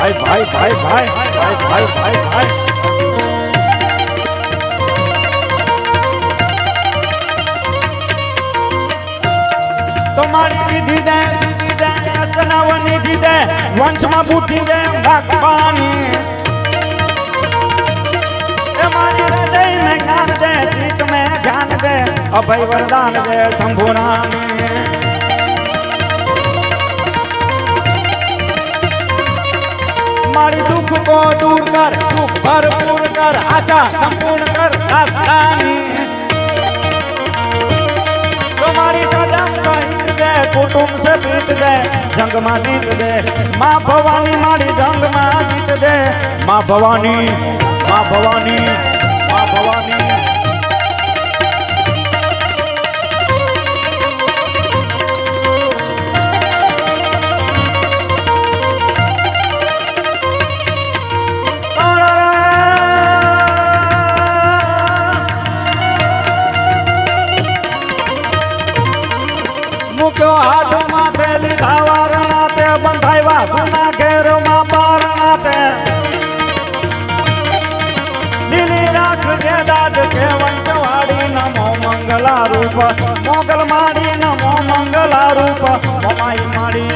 ભાઈ ભાઈ ભાઈ ભાઈ ભાઈ ભાઈ ભાઈ ભાઈ તમારી વિધિ દે સીધી દે અસ્તનાવની દીદે વંશમાં બુદ્ધિ દે ભગવાની મારી હૃદય में ज्ञान दे चित में ध्यान दे अभय वरदान दे शंभुरानी मारी दुख को दूर कर दुख भरपूर कर आशा संपूर्ण कर आस्थानी तुम्हारी सदम सहित दे कुटुंब से प्रीत दे जंग में जीत दे माँ भवानी मारी जंग में जीत दे माँ भवानी माँ भवानी माँ भवानी मुक्यो हाथ माथे लीधा वारणाते बंधाइवा सुना घेर माँ पारणाते दाद के वंशवाड़ी नमो मंगला रूप मोगल माड़ी नमो मंगला रूप ममाई माड़ी